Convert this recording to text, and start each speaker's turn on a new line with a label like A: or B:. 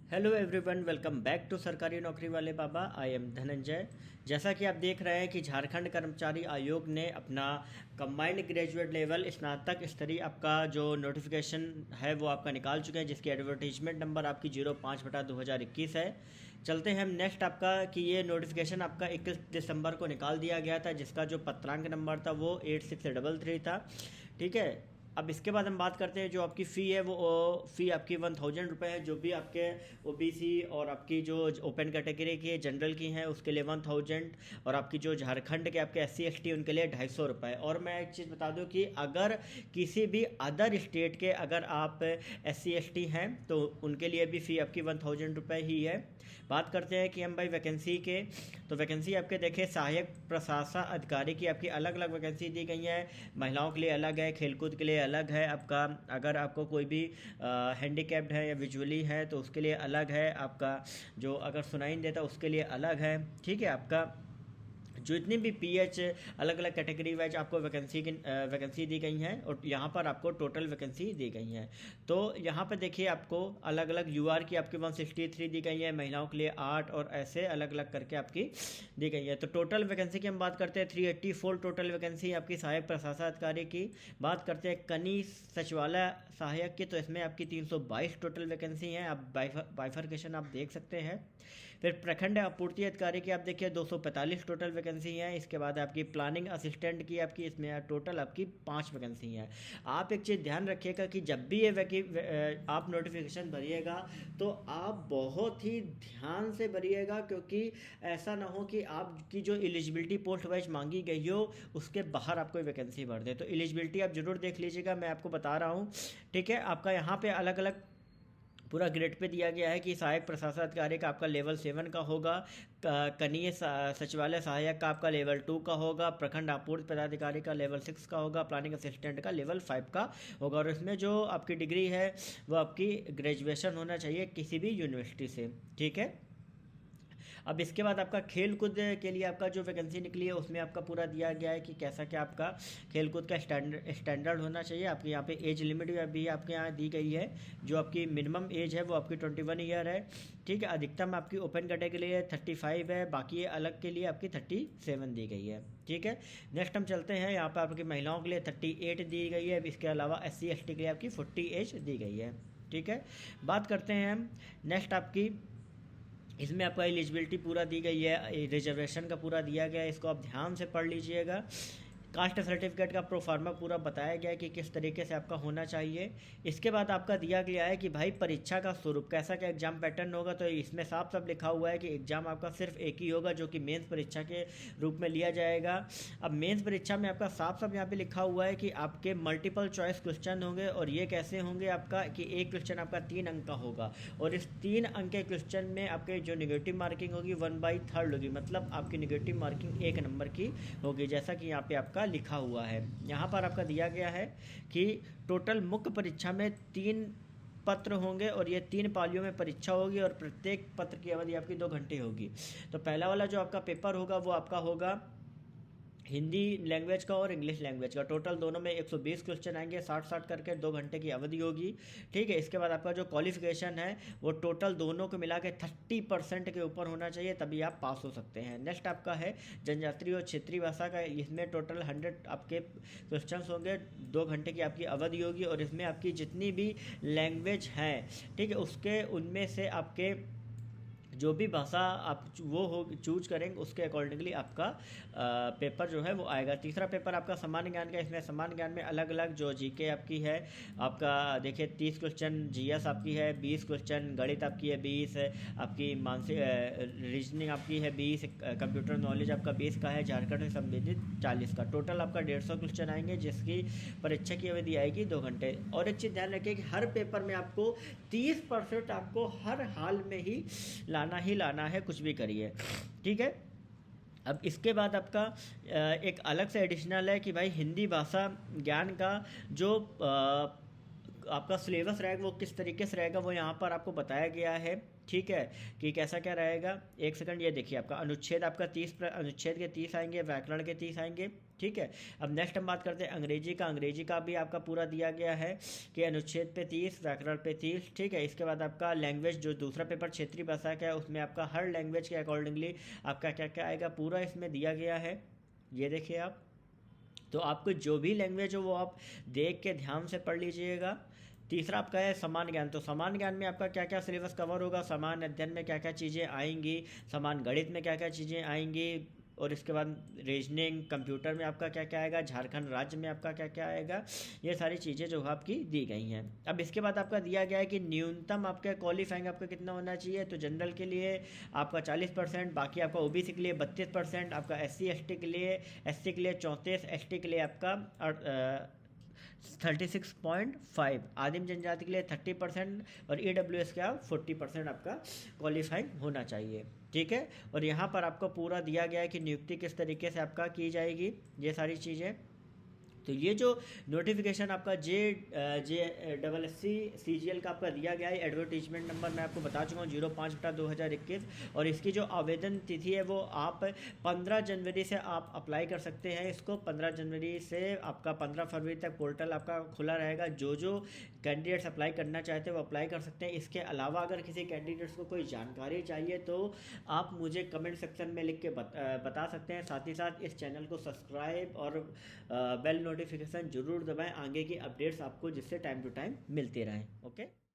A: Hello everyone, welcome back to सरकारी नौकरी वाले बाबा। I am Dhananjay. जैसा कि आप देख रहे हैं कि झारखंड कर्मचारी आयोग ने अपना कंबाइंड ग्रेजुएट लेवल स्नातक स्तरीय आपका जो नोटिफिकेशन है वो आपका निकाल चुके हैं, जिसकी एडवर्टीजमेंट नंबर आपकी 05/2021 है। चलते हैं हम नेक्स्ट आपका कि ये नोटिफिकेशन आपका 21 दिसंबर को निकाल दिया गया था, जिसका जो पत्रांक नंबर था वो 8633 था। ठीक है। अब इसके बाद हम बात करते हैं जो आपकी फ़ी है वो फ़ी आपकी 1000 रुपये है। जो भी आपके ओबीसी और आपकी जो ओपन कैटेगरी की जनरल की हैं उसके लिए 1000, और आपकी जो झारखंड के आपके SC ST उनके लिए 250 रुपये। और मैं एक चीज़ बता दूं कि अगर किसी भी अदर स्टेट के अगर आप SC ST हैं तो उनके लिए भी फ़ी आपकी 1000 रुपये ही है। बात करते हैं कि हम भाई वैकेंसी के, तो वैकेंसी आपके देखें सहायक प्रशासन अधिकारी की आपकी अलग अलग वैकेंसी दी गई है। महिलाओं के लिए अलग है, खेलकूद के लिए अलग है आपका। अगर आपको कोई भी हैंडीकैप्ड है या विजुअली है तो उसके लिए अलग है आपका। जो अगर सुनाई नहीं देता उसके लिए अलग है। ठीक है। आपका जो इतनी भी PH अलग अलग कैटेगरी वाइज आपको वैकेंसी दी गई हैं, और यहाँ पर आपको टोटल वैकेंसी दी गई हैं। तो यहाँ पर देखिए आपको अलग अलग UR की आपकी 163 दी गई है, महिलाओं के लिए 8, और ऐसे अलग अलग करके आपकी दी गई है। तो टोटल वैकेंसी की हम बात करते हैं 384 टोटल वैकेंसी आपकी सहायक प्रशासन अधिकारी की। बात करते हैं कनी सचिवालय सहायक की, तो इसमें आपकी 322 टोटल वैकेंसी हैं। आप बाइफर्केशन आप देख सकते हैं। फिर प्रखंड आपूर्ति अधिकारी की आप देखिए 245 टोटल वैकेंसी हैं। इसके बाद आपकी प्लानिंग असिस्टेंट की आपकी इसमें टोटल आपकी 5 वैकेंसी हैं। आप एक चीज़ ध्यान रखिएगा कि जब भी आप नोटिफिकेशन भरिएगा तो आप बहुत ही ध्यान से भरिएगा, क्योंकि ऐसा ना हो कि आपकी जो एलिजिबिलिटी पोस्ट वाइज मांगी गई हो उसके बाहर आपको वैकेंसी भर दे। तो एलिजिबिलिटी आप जरूर देख लीजिएगा, मैं आपको बता रहा हूँ। ठीक है। आपका यहाँ पे अलग अलग पूरा ग्रेड पे दिया गया है कि सहायक प्रशासन अधिकारी का आपका लेवल 7 का होगा, कनीय सचिवालय सहायक का आपका लेवल 2 का होगा, प्रखंड आपूर्ति पदाधिकारी का लेवल 6 का होगा, प्लानिंग असिस्टेंट का लेवल 5 का होगा। और इसमें जो आपकी डिग्री है वो आपकी ग्रेजुएशन होना चाहिए किसी भी यूनिवर्सिटी से। ठीक है। अब इसके बाद आपका खेल कूद के लिए आपका जो वैकेंसी निकली है उसमें आपका पूरा दिया गया है कि कैसा क्या आपका खेल कूद का स्टैंडर्ड होना चाहिए। आपके यहाँ पे एज लिमिट भी आपके यहाँ दी गई है। जो आपकी मिनिमम एज है वो आपकी 21 ईयर है। ठीक है। अधिकतम आपकी ओपन कैटेगरी के लिए 35 है, बाकी अलग के लिए आपकी 37 दी गई है। ठीक है। नेक्स्ट हम चलते हैं, यहाँ पर आपकी महिलाओं के लिए 38 दी गई है। इसके अलावा SC ST के लिए आपकी 40 एज दी गई है। ठीक है। बात करते हैं हम नेक्स्ट आपकी, इसमें आपका एलिजिबिलिटी पूरा दी गई है, रिजर्वेशन का पूरा दिया गया है, इसको आप ध्यान से पढ़ लीजिएगा। कास्ट सर्टिफिकेट का प्रोफार्मा पूरा बताया गया है कि किस तरीके से आपका होना चाहिए। इसके बाद आपका दिया गया है कि भाई परीक्षा का स्वरूप कैसा क्या एग्जाम पैटर्न होगा। तो इसमें साफ साफ लिखा हुआ है कि एग्जाम आपका सिर्फ एक ही होगा, जो कि मेंस परीक्षा के रूप में लिया जाएगा। अब मेंस परीक्षा में आपका साफ साफ यहाँ पे लिखा हुआ है कि आपके मल्टीपल चॉइस क्वेश्चन होंगे, और ये कैसे होंगे आपका कि एक क्वेश्चन आपका 3 अंक का होगा, और इस 3 अंक के क्वेश्चन में आपके जो निगेटिव मार्किंग होगी 1/3 होगी, मतलब आपकी निगेटिव मार्किंग 1 नंबर की होगी, जैसा कि यहाँ पे आपका लिखा हुआ है। यहाँ पर आपका दिया गया है कि टोटल मुख्य परीक्षा में 3 पत्र होंगे, और ये 3 पालियों में परीक्षा होगी, और प्रत्येक पत्र की अवधि आपकी 2 घंटे होगी। तो पहला वाला जो आपका पेपर होगा वो आपका होगा हिंदी लैंग्वेज का और इंग्लिश लैंग्वेज का। टोटल दोनों में 120 क्वेश्चन आएंगे, 60-60 करके 2 घंटे की अवधि होगी। ठीक है। इसके बाद आपका जो क्वालिफिकेशन है वो टोटल दोनों को मिला के 30% के ऊपर होना चाहिए, तभी आप पास हो सकते हैं। नेक्स्ट आपका है जनजातीय और क्षेत्रीय भाषा का। इसमें टोटल 100 आपके क्वेश्चन होंगे, 2 घंटे की आपकी अवधि होगी, और इसमें आपकी जितनी भी लैंग्वेज हैं, ठीक है, उसके उनमें से आपके जो भी भाषा आप वो हो चूज करेंगे उसके अकॉर्डिंगली आपका पेपर जो है वो आएगा। तीसरा पेपर आपका सामान्य ज्ञान का। इसमें सामान्य ज्ञान में अलग अलग जो GK आपकी है, आपका देखिए 30 क्वेश्चन GS आपकी है, 20 क्वेश्चन गणित आपकी है, 20 है आपकी मानसिक रीजनिंग आपकी है, 20 कंप्यूटर नॉलेज आपका 20 का है, झारखंड से संबंधित 40 का। टोटल आपका 150 क्वेश्चन आएंगे, जिसकी परीक्षा की अवधि आएगी 2 घंटे। और एक चीज़ ध्यान रखिए कि हर पेपर में आपको 30% आपको हर हाल में ही लाना है, कुछ भी करिए। ठीक है। अब इसके बाद आपका एक अलग से एडिशनल है कि भाई हिंदी भाषा ज्ञान का जो आपका सिलेबस रहेगा वो किस तरीके से रहेगा वो यहाँ पर आपको बताया गया है। ठीक है, कि कैसा क्या रहेगा। एक सेकंड, ये देखिए आपका अनुच्छेद आपका 30 अनुच्छेद के 30 आएंगे, व्याकरण के 30 आएंगे। ठीक है, अब नेक्स्ट हम बात करते हैं अंग्रेजी का। अंग्रेजी का भी आपका पूरा दिया गया है कि अनुच्छेद पे 30, व्याकरण पे 30। ठीक है, इसके बाद आपका लैंग्वेज जो दूसरा पेपर क्षेत्रीय भाषा का है उसमें आपका हर लैंग्वेज के अकॉर्डिंगली आपका क्या क्या आएगा पूरा इसमें दिया गया है। ये देखिए आप, तो आपको जो भी लैंग्वेज हो वो आप देख के ध्यान से पढ़ लीजिएगा। तीसरा आपका है समान ज्ञान। तो समान ज्ञान में आपका क्या क्या सिलेबस कवर होगा, समान अध्ययन में क्या क्या चीज़ें आएंगी, समान गणित में क्या क्या चीज़ें आएंगी, और इसके बाद रीजनिंग, कंप्यूटर में आपका क्या क्या आएगा, झारखंड राज्य में आपका क्या क्या आएगा, ये सारी चीज़ें जो है आपकी दी गई हैं। अब इसके बाद आपका दिया गया है कि न्यूनतम आपका क्वालिफाइंग आपका कितना होना चाहिए। तो जनरल के लिए आपका 40%, बाकी आपका ओबीसी के लिए 32%, आपका SC ST के लिए 34, ST के लिए आपका 36.5, आदिम जनजाति के लिए 30% और EWS का 40% आपका क्वालिफाइंग होना चाहिए। ठीक है, और यहाँ पर आपको पूरा दिया गया है कि नियुक्ति किस तरीके से आपका की जाएगी, ये सारी चीज़ें। तो ये जो नोटिफिकेशन आपका JSSC CGL का आपका दिया गया है, एडवर्टीजमेंट नंबर मैं आपको बता चुका हूँ 05/2021, और इसकी जो आवेदन तिथि है वो आप 15 जनवरी से आप अप्लाई कर सकते हैं इसको। 15 जनवरी से आपका 15 फरवरी तक पोर्टल आपका खुला रहेगा। जो कैंडिडेट्स अप्लाई करना चाहते हैं वो अप्लाई कर सकते हैं। इसके अलावा अगर किसी कैंडिडेट्स को कोई जानकारी चाहिए तो आप मुझे कमेंट सेक्शन में लिख के बता सकते हैं। साथ ही साथ इस चैनल को सब्सक्राइब और बेल नोटिफिकेशन जरूर दबाएं आगे की अपडेट्स आपको जिससे टाइम टू टाइम मिलते रहें। ओके।